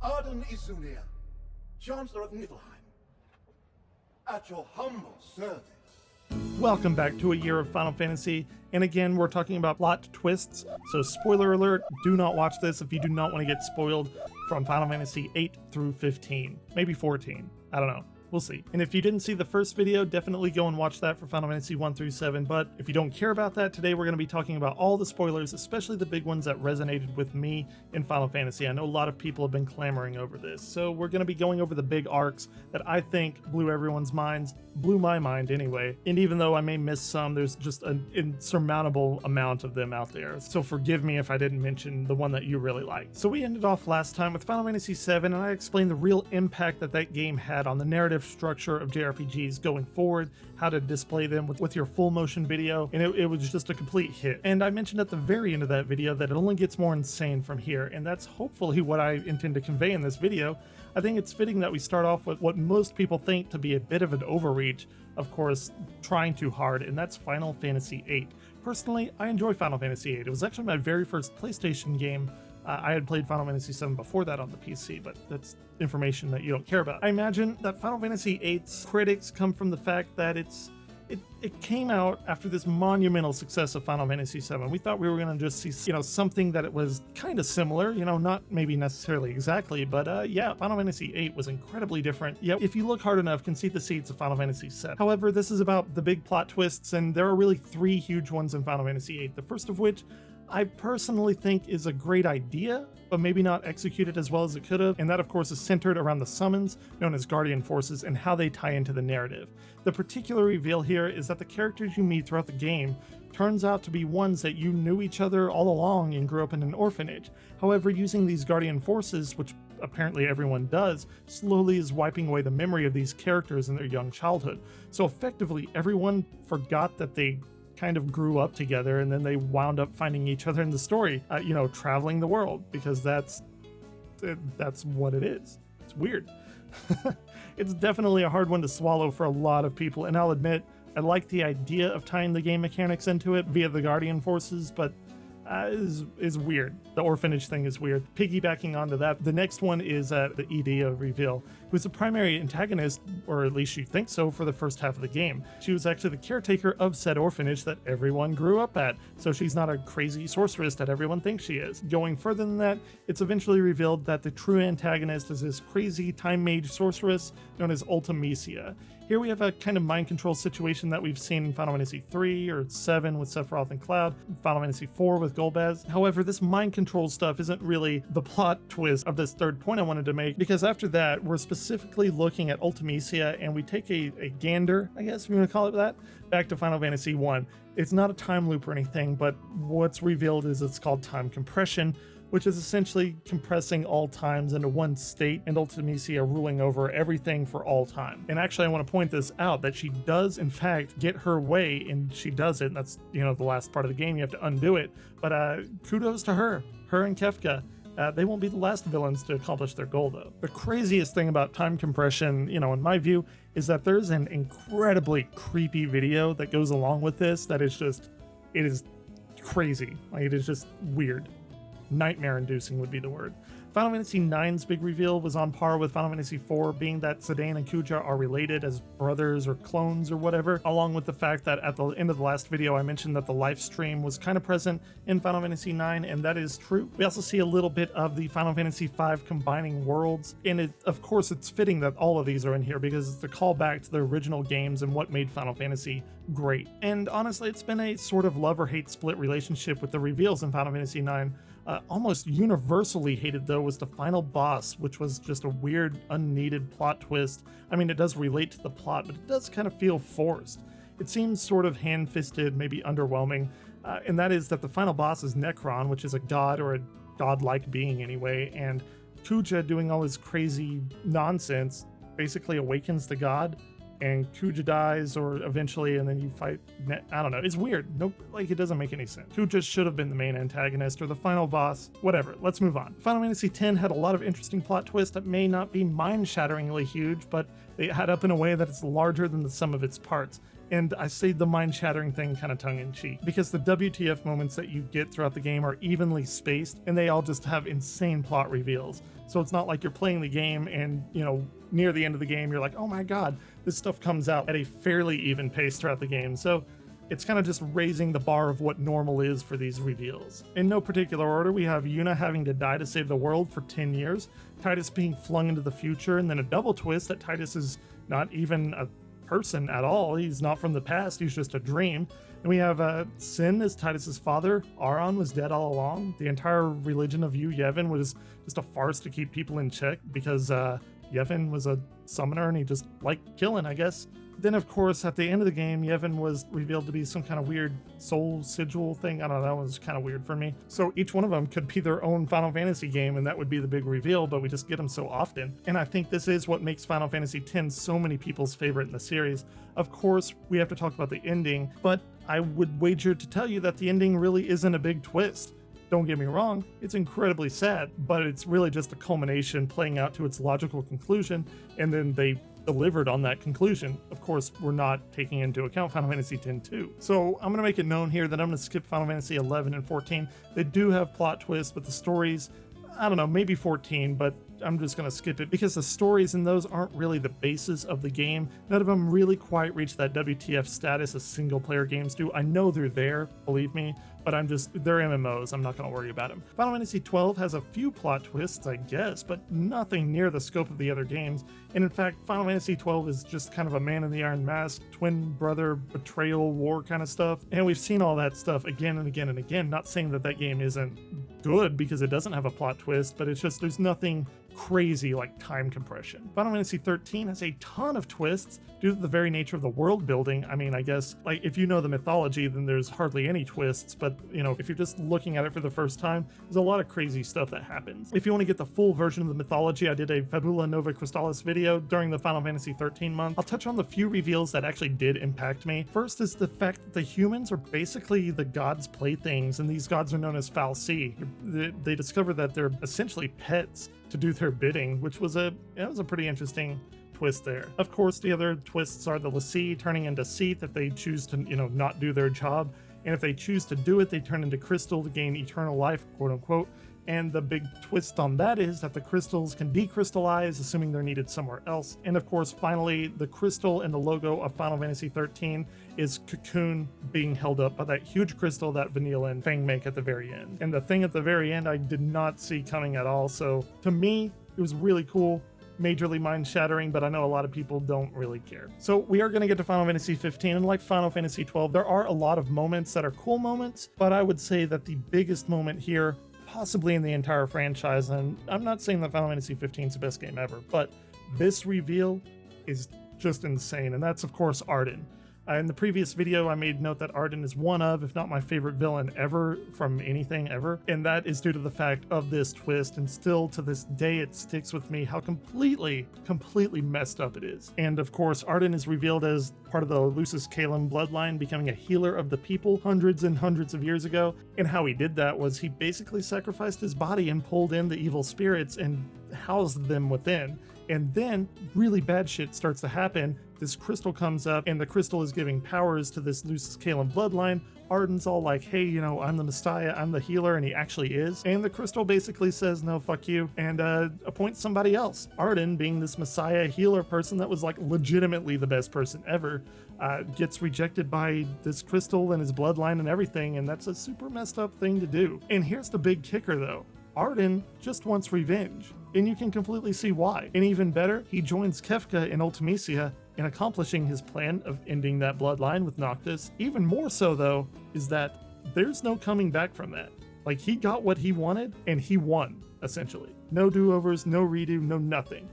Arden Izunia, Chancellor of Niflheim, at your humble service. Welcome back to a year of Final Fantasy, and again we're talking about plot twists, so spoiler alert, do not watch this if you do not want to get spoiled from Final Fantasy 8 through 15, maybe 14, I don't know. We'll see. And if you didn't see the first video, definitely go and watch that for Final Fantasy 1 through 7. But if you don't care about that, today we're going to be talking about all the spoilers, especially the big ones that resonated with me in Final Fantasy. I know a lot of people have been clamoring over this. So we're going to be going over the big arcs that I think blew everyone's minds, blew my mind anyway. And even though I may miss some, there's just an insurmountable amount of them out there. So forgive me if I didn't mention the one that you really liked. So we ended off last time with Final Fantasy 7, and I explained the real impact that that game had on the narrative structure of JRPGs going forward, how to display them with your full motion video, and it was just a complete hit. And I mentioned at the very end of that video that it only gets more insane from here, and that's hopefully what I intend to convey in this video. I think it's fitting that we start off with what most people think to be a bit of an overreach, of course, trying too hard, and that's Final Fantasy VIII. Personally, I enjoy Final Fantasy VIII. It was actually my very first PlayStation game. I had played Final Fantasy VII before that on the PC, but that's information that you don't care about. I imagine that Final Fantasy VIII's critics come from the fact that it came out after this monumental success of Final Fantasy VII. We thought we were going to just see, something that it was kind of similar, not maybe necessarily exactly, but yeah, Final Fantasy VIII was incredibly different. Yet, if you look hard enough, can see the seeds of Final Fantasy VII. However, this is about the big plot twists, and there are really three huge ones in Final Fantasy VIII. The first of which I personally think is a great idea, but maybe not executed as well as it could have, and that of course is centered around the summons, known as Guardian Forces, and how they tie into the narrative. The particular reveal here is that the characters you meet throughout the game turns out to be ones that you knew each other all along and grew up in an orphanage. However, using these Guardian Forces, which apparently everyone does, slowly is wiping away the memory of these characters in their young childhood. So effectively, everyone forgot that they kind of grew up together, and then they wound up finding each other in the story, traveling the world, because that's what it is. It's weird. It's definitely a hard one to swallow for a lot of people, and I'll admit, I like the idea of tying the game mechanics into it via the Guardian Forces, but is weird. The orphanage thing is weird. Piggybacking onto that, the next one is the Edea reveal, who's the primary antagonist, or at least she thinks so, for the first half of the game. She was actually the caretaker of said orphanage that everyone grew up at, so she's not a crazy sorceress that everyone thinks she is. Going further than that, it's eventually revealed that the true antagonist is this crazy time mage sorceress known as Ultimecia. Here we have a kind of mind control situation that we've seen in Final Fantasy 3 or 7 with Sephiroth and Cloud, Final Fantasy 4 with Golbez. However, this mind control stuff isn't really the plot twist of this third point I wanted to make, because after that, we're specifically looking at Ultimecia, and we take a gander, I guess if you want to call it that, back to Final Fantasy 1. It's not a time loop or anything, but what's revealed is it's called time compression, which is essentially compressing all times into one state, and Ultimecia ruling over everything for all time. And actually, I want to point this out, that she does in fact get her way, and she does it, and that's, the last part of the game, you have to undo it. But kudos to her and Kefka. They won't be the last villains to accomplish their goal, though. The craziest thing about time compression, in my view, is that there's an incredibly creepy video that goes along with this that is just, it is crazy. Like, it is just weird. Nightmare-inducing would be the word. Final Fantasy IX's big reveal was on par with Final Fantasy IV, being that Zidane and Kuja are related as brothers or clones or whatever, along with the fact that at the end of the last video I mentioned that the live stream was kind of present in Final Fantasy IX, and that is true. We also see a little bit of the Final Fantasy V combining worlds, and of course it's fitting that all of these are in here because it's the callback to the original games and what made Final Fantasy great. And honestly, it's been a sort of love or hate split relationship with the reveals in Final Fantasy IX. Almost universally hated, though, was the final boss, which was just a weird, unneeded plot twist. I mean, it does relate to the plot, but it does kind of feel forced. It seems sort of hand-fisted, maybe underwhelming, and that is that the final boss is Necron, which is a god, or a godlike being anyway, and Kuja, doing all his crazy nonsense, basically awakens the god, and Kuja dies, or eventually, and then you fight, I don't know, it's weird. Nope, like, it doesn't make any sense. Kuja should have been the main antagonist, or the final boss, whatever, let's move on. Final Fantasy X had a lot of interesting plot twists that may not be mind-shatteringly huge, but they add up in a way that it's larger than the sum of its parts. And I say the mind-shattering thing kind of tongue-in-cheek, because the WTF moments that you get throughout the game are evenly spaced, and they all just have insane plot reveals. So it's not like you're playing the game and, you know, near the end of the game, you're like, oh my god, this stuff comes out at a fairly even pace throughout the game. So it's kind of just raising the bar of what normal is for these reveals. In no particular order, we have Yuna having to die to save the world for 10 years, Titus being flung into the future, and then a double twist that Titus is not even a person at all. He's not from the past, he's just a dream. And we have Sin as Titus's father. Aron was dead all along. The entire religion of Yevon was just a farce to keep people in check because Yevon was a summoner and he just liked killing, I guess. Then, of course, at the end of the game, Yevon was revealed to be some kind of weird soul sigil thing. I don't know, that was kind of weird for me. So each one of them could be their own Final Fantasy game, and that would be the big reveal, but we just get them so often. And I think this is what makes Final Fantasy X so many people's favorite in the series. Of course, we have to talk about the ending, but I would wager to tell you that the ending really isn't a big twist. Don't get me wrong, it's incredibly sad, but it's really just a culmination playing out to its logical conclusion, and then they delivered on that conclusion. Of course, we're not taking into account Final Fantasy X-2. So I'm going to make it known here that I'm going to skip Final Fantasy 11 and 14. They do have plot twists, but the stories, I don't know, maybe 14, but I'm just going to skip it because the stories in those aren't really the basis of the game. None of them really quite reach that WTF status as single player games do. I know they're there, believe me, but they're MMOs. I'm not going to worry about them. Final Fantasy XII has a few plot twists, I guess, but nothing near the scope of the other games. And in fact, Final Fantasy XII is just kind of a man in the iron mask, twin brother betrayal war kind of stuff. And we've seen all that stuff again and again and again. Not saying that that game isn't good because it doesn't have a plot twist, but it's just there's nothing crazy like time compression. Final Fantasy 13 has a ton of twists due to the very nature of the world building. I mean, I guess like if you know the mythology, then there's hardly any twists, but you know, if you're just looking at it for the first time, there's a lot of crazy stuff that happens. If you want to get the full version of the mythology, I did a Fabula Nova Crystallis video during the Final Fantasy 13 month. I'll touch on the few reveals that actually did impact me. First is the fact that the humans are basically the gods' playthings, and these gods are known as fal'Cie. They discover that they're essentially pets to do their bidding, which was a pretty interesting twist there. Of course, the other twists are the l'Cie turning into Seath if they choose to, you know, not do their job, and if they choose to do it, they turn into crystal to gain eternal life, quote unquote. And the big twist on that is that the crystals can decrystallize, assuming they're needed somewhere else. And of course, finally, the crystal and the logo of Final Fantasy 13 is Cocoon being held up by that huge crystal that Vanilla and Fang make at the very end. And the thing at the very end I did not see coming at all, so to me, it was really cool. Majorly mind-shattering, but I know a lot of people don't really care. So we are going to get to Final Fantasy 15, and like Final Fantasy 12, there are a lot of moments that are cool moments, but I would say that the biggest moment here, possibly in the entire franchise, and I'm not saying that Final Fantasy 15 is the best game ever, but this reveal is just insane, and that's of course Ardyn. In the previous video, I made note that Ardyn is one of, if not my favorite villain ever from anything ever, and that is due to the fact of this twist, and still to this day it sticks with me how completely messed up it is. And of course, Ardyn is revealed as part of the Lucis Caelum bloodline, becoming a healer of the people hundreds and hundreds of years ago, and how he did that was he basically sacrificed his body and pulled in the evil spirits and housed them within. And then really bad shit starts to happen. This crystal comes up, and the crystal is giving powers to this Lucis Caelum bloodline. Ardyn's all like, hey, you know, I'm the Messiah, I'm the healer, and he actually is. And the crystal basically says, no, fuck you, and appoints somebody else. Ardyn, being this Messiah healer person that was like legitimately the best person ever, gets rejected by this crystal and his bloodline and everything, and that's a super messed up thing to do. And here's the big kicker though. Ardyn just wants revenge, and you can completely see why. And even better, he joins Kefka in Ultimecia in accomplishing his plan of ending that bloodline with Noctis. Even more so though, is that there's no coming back from that. Like, he got what he wanted, and he won, essentially. No do-overs, no redo, no nothing.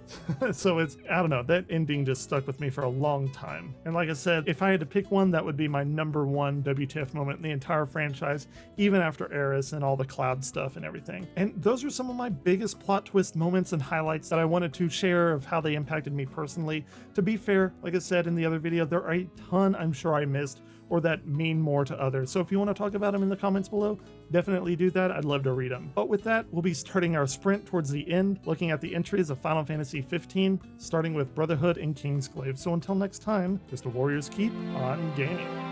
So it's, I don't know, that ending just stuck with me for a long time. And like I said, if I had to pick one, that would be my number one WTF moment in the entire franchise, even after Eris and all the Cloud stuff and everything. And those are some of my biggest plot twist moments and highlights that I wanted to share of how they impacted me personally. To be fair, like I said in the other video, there are a ton I'm sure I missed, or that mean more to others. So if you want to talk about them in the comments below, definitely do that. I'd love to read them. But with that, we'll be starting our sprint towards the end, looking at the entries of Final Fantasy 15, starting with Brotherhood and Kingsglaive. So until next time, just the warriors keep on gaming.